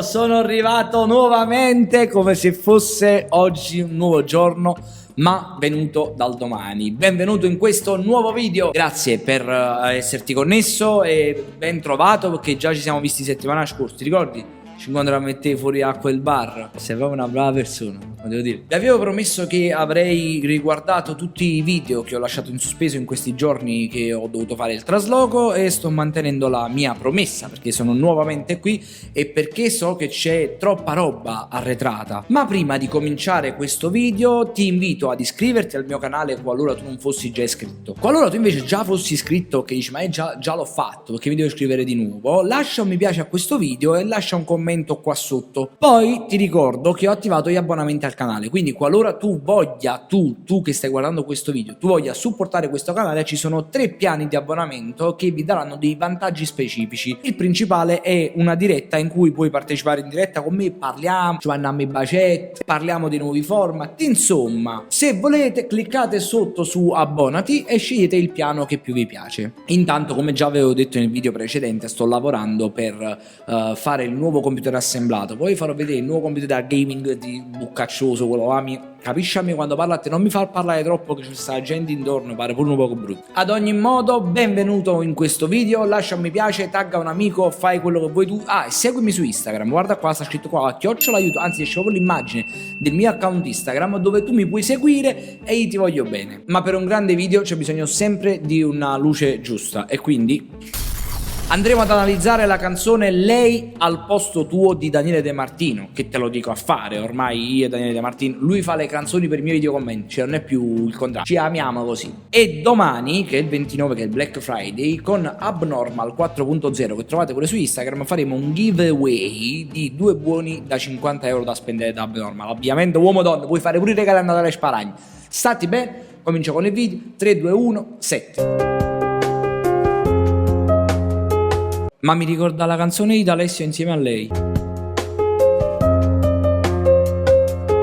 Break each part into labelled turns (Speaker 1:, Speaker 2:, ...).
Speaker 1: buongiorno, sono arrivato nuovamente come se fosse oggi un nuovo giorno, ma venuto dal domani. Benvenuto in questo nuovo video, grazie per esserti connesso e ben trovato, perché già ci siamo visti settimana scorsa, ti ricordi? Ci incontravamo a te fuori a quel bar. Sei proprio una brava persona, lo devo dire. Vi avevo promesso che avrei riguardato tutti i video che ho lasciato in sospeso in questi giorni che ho dovuto fare il trasloco, e sto mantenendo la mia promessa perché sono nuovamente qui e perché so che c'è troppa roba arretrata. Ma prima di cominciare questo video ti invito ad iscriverti al mio canale qualora tu non fossi già iscritto. Qualora tu invece già fossi iscritto, che dici ma già l'ho fatto, perché mi devo iscrivere di nuovo, lascia un mi piace a questo video e lascia un commento qua sotto. Poi ti ricordo che ho attivato gli abbonamenti al canale, quindi qualora tu voglia, tu che stai guardando questo video, tu voglia supportare questo canale, ci sono 3 piani di abbonamento che vi daranno dei vantaggi specifici. Il principale è una diretta in cui puoi partecipare in diretta con me, parliamo, ci mandiamo i bacetti, parliamo dei nuovi format, insomma, se volete cliccate sotto su abbonati e scegliete il piano che più vi piace. Intanto, come già avevo detto nel video precedente, sto lavorando per fare il nuovo computer assemblato, poi farò vedere il nuovo computer da gaming di buccaccioso, quello là, capisci a me quando parla a te, non mi far parlare troppo che c'è sta gente intorno, pare pure un poco brutto. Ad ogni modo, benvenuto in questo video, lascia un mi piace, tagga un amico, fai quello che vuoi tu, e seguimi su Instagram, guarda qua, sta scritto qua, @aiuto, anzi esce proprio l'immagine del mio account Instagram dove tu mi puoi seguire e io ti voglio bene. Ma per un grande video c'è bisogno sempre di una luce giusta e quindi andremo ad analizzare la canzone Lei al posto tuo di Daniele De Martino, che te lo dico a fare, ormai io e Daniele De Martino, lui fa le canzoni per i miei video commenti, cioè non è più il contrario, ci amiamo così. E domani, che è il 29, che è il Black Friday, con Abnormal 4.0, che trovate pure su Instagram, faremo un giveaway di 2 buoni da 50 euro da spendere da Abnormal. Ovviamente uomo o donna, puoi fare pure i regali a Natale e sparagni. Stati bene, comincio con il video, 3, 2, 1, 7. Ma mi ricorda la canzone di D'Alessio insieme a lei.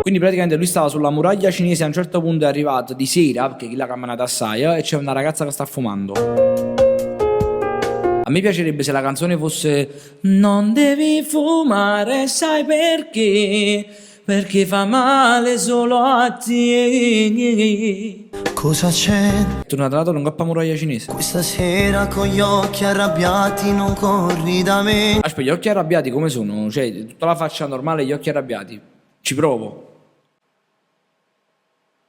Speaker 1: Quindi praticamente lui stava sulla muraglia cinese, a un certo punto è arrivato di sera, perché chi l'ha camminata assai, e c'è una ragazza che sta fumando. A me piacerebbe se la canzone fosse non devi fumare, sai perché? Perché fa male solo a te.
Speaker 2: Cosa c'è?
Speaker 1: Tornato dato un coppa muraglia cinese.
Speaker 2: Questa sera con gli occhi arrabbiati non corri da me.
Speaker 1: Aspetta, gli occhi arrabbiati come sono? Cioè, tutta la faccia normale, gli occhi arrabbiati. Ci provo.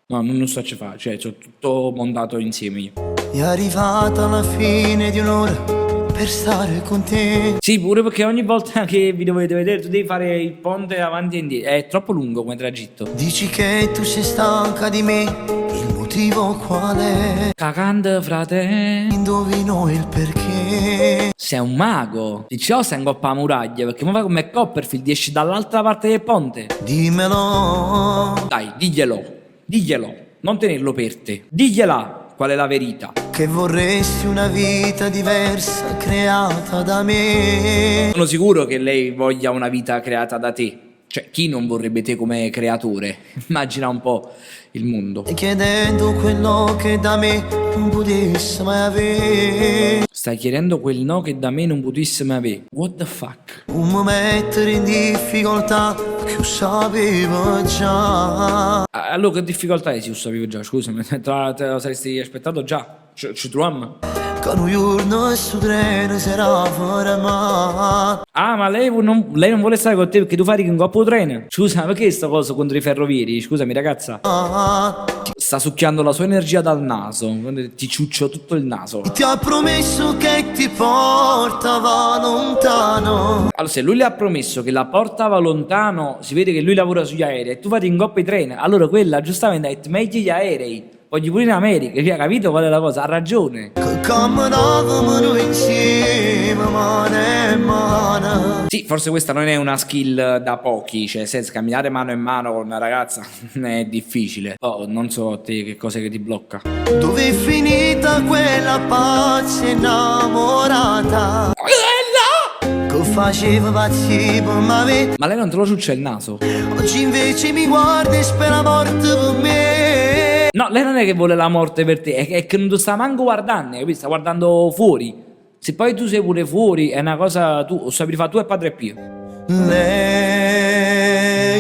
Speaker 1: No, non so ce fa, cioè, c'ho tutto montato insieme.
Speaker 2: È arrivata la fine di un'ora per stare con te.
Speaker 1: Sì, pure perché ogni volta che vi dovete vedere tu devi fare il ponte avanti e indietro. È troppo lungo come tragitto.
Speaker 2: Dici che tu sei stanca di me, il motivo qual è?
Speaker 1: Cagando, frate.
Speaker 2: Indovino il perché.
Speaker 1: Sei un mago. Dici, oh, sei in coppa a muraglia, perché mi fa come Copperfield, esci dall'altra parte del ponte.
Speaker 2: Dimmelo.
Speaker 1: Dai, diglielo, non tenerlo per te. Digliela qual è la verità.
Speaker 2: Che vorresti una vita diversa creata da me.
Speaker 1: Sono sicuro che lei voglia una vita creata da te. Cioè, chi non vorrebbe te come creatore? Immagina un po' il mondo.
Speaker 2: E chiedendo quello che da me non potesse mai avere.
Speaker 1: Stai chiedendo quel no che da me non potesse mai avere. What the fuck?
Speaker 2: Un mettere in difficoltà che lo sapevo già.
Speaker 1: Allora che difficoltà è se lo sapevo già? Scusami, te lo saresti aspettato già? Ci troviamo?
Speaker 2: Che un giorno su treno sarà fermato.
Speaker 1: Ah, ma lei non vuole stare con te perché tu fai un coppo treno? Scusa, perché è sta cosa contro i ferrovieri? Scusami ragazza. Sta succhiando la sua energia dal naso. Ti ciuccio tutto il naso.
Speaker 2: Ti ha promesso che ti portava lontano.
Speaker 1: Allora, se lui le ha promesso che la portava lontano, si vede che lui lavora sugli aerei e tu fai in coppa i treni. Allora quella giustamente ha detto meglio gli aerei. Voglio pure in America, cioè, capito qual è la cosa? Ha ragione.
Speaker 2: Che camminavamo noi insieme, mano e mano.
Speaker 1: Sì, forse questa non è una skill da pochi, cioè, senza camminare mano in mano con una ragazza è difficile. Oh, non so te che cosa che ti blocca.
Speaker 2: Dove è finita quella pazza innamorata? Che faceva pazzi per me.
Speaker 1: Ma lei non te lo ciuccia il naso?
Speaker 2: Oggi invece mi guarda e spera morte per me.
Speaker 1: No, lei non è che vuole la morte per te, è che non ti sta manco guardando, capito? Sta guardando fuori. Se poi tu sei pure fuori, è una cosa, tu sappi fare tu e Padre Pio.
Speaker 2: lei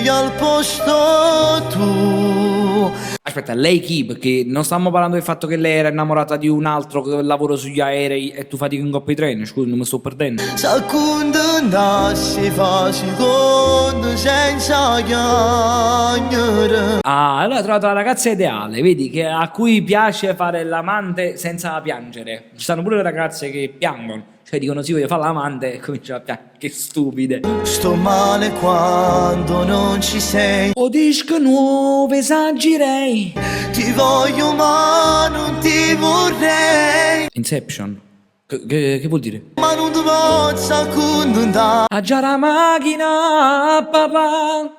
Speaker 2: al posto tu.
Speaker 1: Aspetta, lei chi? Perché non stiamo parlando del fatto che lei era innamorata di un altro che lavora sugli aerei e tu fatichi in coppia di treni, scusa, non mi sto perdendo.
Speaker 2: Sa quando andassi fa secondo senza chiagnere.
Speaker 1: Ah, allora hai trovato la ragazza ideale, vedi, a cui piace fare l'amante senza piangere. Ci stanno pure le ragazze che piangono, cioè dicono sì, voglio fare l'amante e cominciano a piangere. Che stupide.
Speaker 2: Sto male quando non ci sei.
Speaker 1: O disco nuovo esagerei.
Speaker 2: Ti voglio ma non ti vorrei.
Speaker 1: Inception. Che vuol dire?
Speaker 2: Ma non ti posso contentare.
Speaker 1: Ah già la macchina, papà.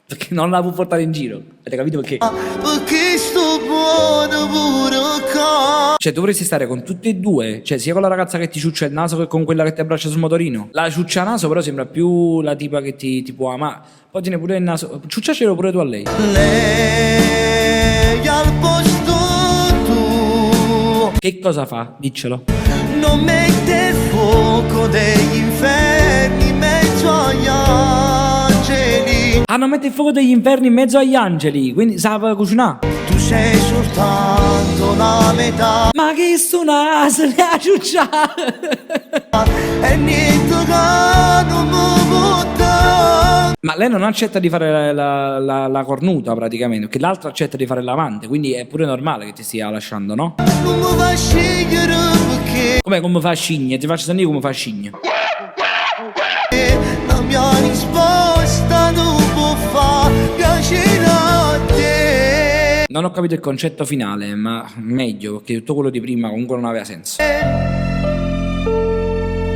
Speaker 1: Perché non la può portare in giro. Avete capito perché?
Speaker 2: Perché sto buono pure qua.
Speaker 1: Cioè dovresti stare con tutti e due. Cioè sia con la ragazza che ti ciuccia il naso che con quella che ti abbraccia sul motorino. La ciuccia naso però sembra più la tipa che ti può amare. Poi tiene pure il naso. Ciucciacelo pure tu a lei.
Speaker 2: Lei al posto tu.
Speaker 1: Che cosa fa? Diccelo.
Speaker 2: Non mette il fuoco degli inferni in mezzo agli angeli.
Speaker 1: Ah, non mette il fuoco degli inferni in mezzo agli angeli. Quindi sa cucinare.
Speaker 2: Tu sei soltanto la metà.
Speaker 1: Ma che sto naso le ha ciucciato.
Speaker 2: E niente che non mi può dare.
Speaker 1: Ma lei non accetta di fare la cornuta praticamente, perché l'altro accetta di fare l'amante, quindi è pure normale che ti stia lasciando, no?
Speaker 2: Non mi fa scegliere perché
Speaker 1: Come fa scigne? Ti faccio sentire come fa scigne.
Speaker 2: la mia risposta non può far piacere a te.
Speaker 1: Non ho capito il concetto finale, ma meglio, perché tutto quello di prima comunque non aveva senso.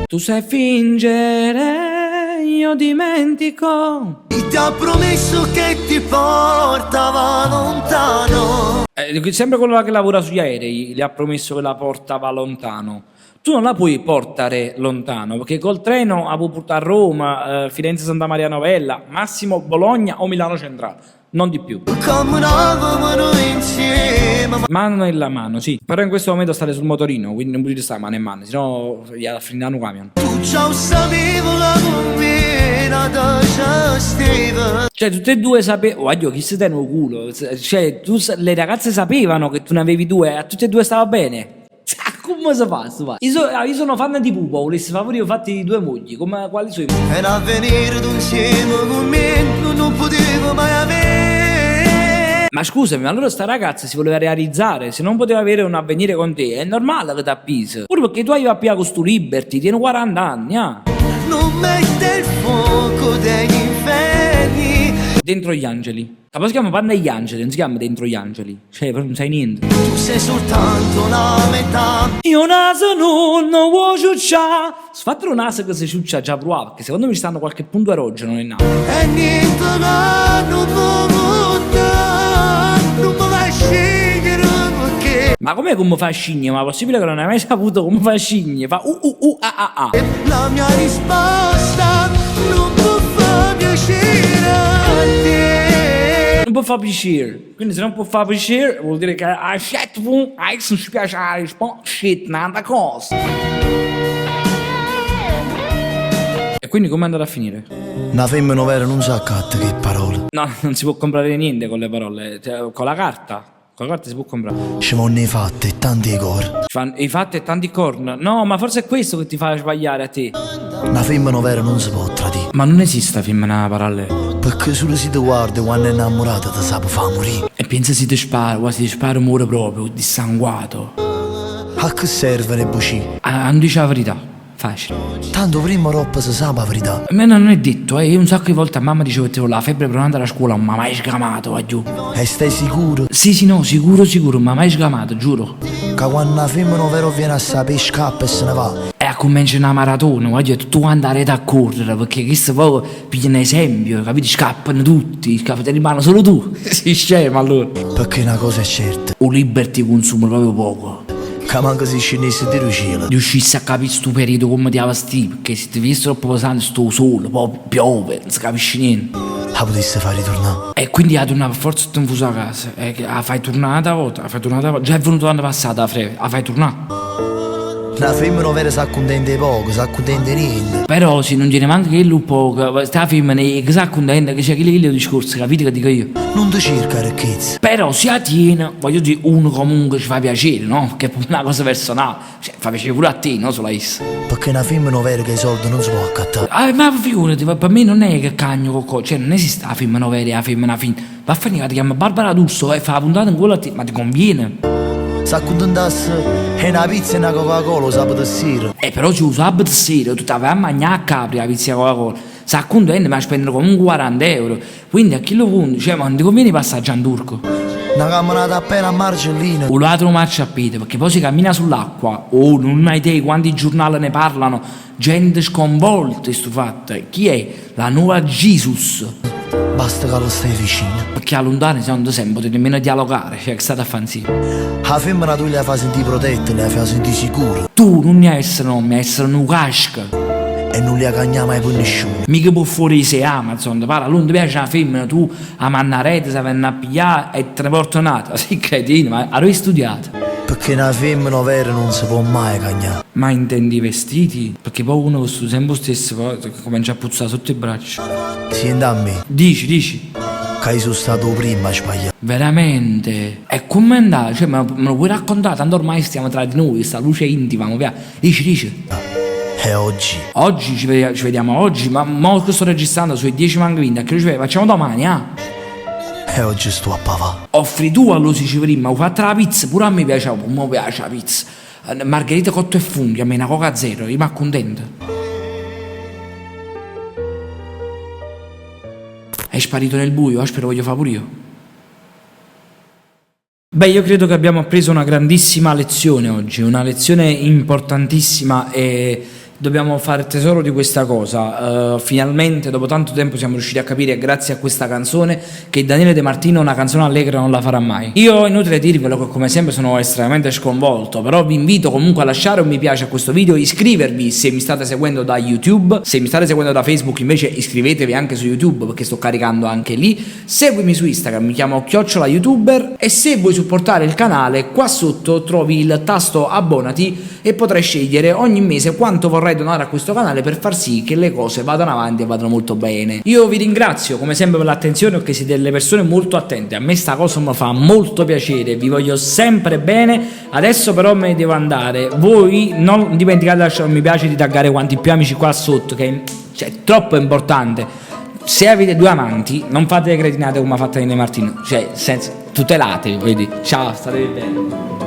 Speaker 1: Tu sai fingere, io dimentico.
Speaker 2: Ti ha promesso che ti portava lontano.
Speaker 1: Sempre quello che lavora sugli aerei le ha promesso che la portava lontano. Tu non la puoi portare lontano, perché col treno la puoi portare a Roma, Firenze Santa Maria Novella, massimo Bologna o Milano Centrale, non di più.
Speaker 2: Camminavamo noi insieme.
Speaker 1: Mano nella mano, sì. Però in questo momento state sul motorino, quindi non potete stare mano in mano, sennò gli affrindiamo un camion.
Speaker 2: Tu già sapevo la combina c'è Steve.
Speaker 1: Cioè, tutte e due sapevano. Oh, addio, chi si tiene il culo? Cioè, le ragazze sapevano che tu ne avevi due, a tutte e due stava bene. Come si fa? Io sono fan di Pupa, volessi favorire fatti due mogli, come quali sono i mogli?
Speaker 2: E a venire tu insieme con me non potevo mai avere.
Speaker 1: Ma scusami, ma allora sta ragazza si voleva realizzare, se non poteva avere un avvenire con te, è normale che ti appisa. Pure perché tu hai appena con stu Liberty, tieni 40 anni, ah.
Speaker 2: Non mette il fuoco degli inferni.
Speaker 1: Dentro gli angeli. La si chiama Panna e gli angeli, non si chiama Dentro gli angeli. Cioè, non sai niente.
Speaker 2: Tu sei soltanto la metà.
Speaker 1: Io naso non vuoi ciuccia. Sfatelo naso che si ciuccia già provava, perché secondo me ci stanno qualche punto erogeno nel naso.
Speaker 2: E niente che non mi può dare. Non mi va a scegliere perché.
Speaker 1: Ma com'è come fa scigne? Ma è possibile che non hai mai saputo come fa scigne? Fa ah.
Speaker 2: La mia risposta non può far piacere a te.
Speaker 1: Non può fare piacere. Quindi se non può fare piacere vuol dire che hai scelto non ci piace la risposta. Shit, nada cosa. E quindi com'è andata a finire?
Speaker 2: Una femmina vera non sa catta che parole.
Speaker 1: No, non si può comprare niente con le parole. Cioè, con la carta. Con la carta si può comprare.
Speaker 2: Ci vanno i fatti e tanti cori.
Speaker 1: Ci fanno i fatti e tanti corn. No, ma forse è questo che ti fa sbagliare a te.
Speaker 2: Una femmina vera non si può tradire.
Speaker 1: Ma non esiste la femmina parallela.
Speaker 2: Perché solo se ti guardi quando è innamorata ti sa fa morire.
Speaker 1: E pensa se ti spara, quasi ti spara muore proprio, dissanguato.
Speaker 2: A che serve le buci?
Speaker 1: Ah, non dice la verità. Facile.
Speaker 2: Tanto prima roba si sa la verità.
Speaker 1: A me non è detto, io un sacco di volte a mamma dicevo che avevo la febbre per andare a scuola, non mi ha mai scamato, va giù.
Speaker 2: E stai sicuro?
Speaker 1: Sì, no, sicuro, ma mai scamato, giuro.
Speaker 2: Che quando una femmina vera viene a sapere scappa e se ne va.
Speaker 1: E a cominciare una maratona, voglio tutto quanto andare a correre, perché questo poi pigliano esempio, capito? Scappano tutti, te rimane solo tu. Si scema allora.
Speaker 2: Perché una cosa è certa.
Speaker 1: O Liberty consuma proprio poco.
Speaker 2: Che manca si scendesse di cielo.
Speaker 1: Riuscissi a capire sto periodo come ti vestire, perché se ti vesti troppo pesante sto sole, poi piove, non si capisce niente.
Speaker 2: La potessi fare ritornare.
Speaker 1: E quindi la tornare per forza tutto infuso a casa. E la fai tornare una volta, già è venuto l'anno passato la fai tornare.
Speaker 3: La femmina vera sa contenta poco, sa contenta niente.
Speaker 1: Però se non tiene manca che lui poco, sta femmina che sa contenta che c'è il discorso, capite che dico io?
Speaker 3: Non ti cerca ricchezza.
Speaker 1: Però si attiene, voglio dire, uno comunque ci fa piacere, no? Che è una cosa personale, cioè fa piacere pure a te, no? Solo a essa.
Speaker 3: Perché una femmina vera che i soldi non si può accattare.
Speaker 1: Ma figurati, per me non è che cagno cocco, cioè non esiste la femmina vera e la femmina finta. Va a finire che ti chiama Barbara D'Urso e fa la puntata in quello a te, ma ti conviene?
Speaker 3: Sa accontentasse e una pizza e una Coca-Cola sabato sera.
Speaker 1: Però ci uso sabato sera, tu ti vai a mangiare a Capri la pizza Coca-Cola. Sa contento, ma spendere comunque 40 euro. Quindi a chi lo punto, cioè, ma non ti conviene passare a turco?
Speaker 3: Una camminata appena a margellina.
Speaker 1: Un altro marciapiede, perché poi si cammina sull'acqua. Oh, non hai idea quanti giornali ne parlano. Gente sconvolta sto fatto. Chi è? La nuova Jesus.
Speaker 3: Basta che lo stai vicino.
Speaker 1: Perché a lontano se non ti sembra nemmeno dialogare, cioè che state a fare insieme.
Speaker 3: La femmina tu la fai sentire protetta, la fai sentire sicura.
Speaker 1: Tu non ne essere nome, essere un casca.
Speaker 3: E non li cagna mai per nessuno.
Speaker 1: Mica può fuori se Amazon, ti parla, non ti piace la femmina, tu a mannarete se vengono a pigliare e te ne portano un'altra. Sì, cretino, ma avevi studiato.
Speaker 3: Perché una femmina vera non si può mai cagnare.
Speaker 1: Ma intendi i vestiti? Perché poi uno con sto tempo stesso poi comincia a puzzare sotto i braccia.
Speaker 3: Senti a me,
Speaker 1: Dici.
Speaker 3: che io sono stato prima a sbagliare.
Speaker 1: Veramente? E come andare? Cioè, me lo puoi raccontare? Tanto ormai stiamo tra di noi, questa luce intima, mi piace. Dici.
Speaker 3: E oggi?
Speaker 1: Oggi ci vediamo oggi, ma mo che sto registrando sui 10 manca 20, a che ci facciamo domani,
Speaker 3: E oggi sto a pavà.
Speaker 1: Offri tu allo si prima, ho fatto la pizza, pure a me piace, mi piace la pizza. Margherita cotto e funghi, a me una coca zero, io mi accontento. È sparito nel buio, spero voglio fare pure io. Beh, io credo che abbiamo appreso una grandissima lezione oggi, una lezione importantissima e dobbiamo fare tesoro di questa cosa. Finalmente, dopo tanto tempo, siamo riusciti a capire, grazie a questa canzone, che Daniele De Martino una canzone allegra non la farà mai. Io, inutile dirvelo, che come sempre sono estremamente sconvolto, però vi invito comunque a lasciare un mi piace a questo video, iscrivervi se mi state seguendo da YouTube, se mi state seguendo da Facebook invece iscrivetevi anche su YouTube perché sto caricando anche lì, seguimi su Instagram, mi chiamo @youtuber e se vuoi supportare il canale qua sotto trovi il tasto abbonati e potrai scegliere ogni mese quanto vorrai donare a questo canale per far sì che le cose vadano avanti e vadano molto bene. Io vi ringrazio come sempre per l'attenzione perché siete delle persone molto attente, a me sta cosa mi fa molto piacere, vi voglio sempre bene. Adesso però me ne devo andare, voi non dimenticate di lasciare un mi piace, di taggare quanti più amici qua sotto che è troppo importante. Se avete due amanti non fate le cretinate come ha fatto Daniele Martino, cioè tutelatevi, voglio dire. Ciao, state bene.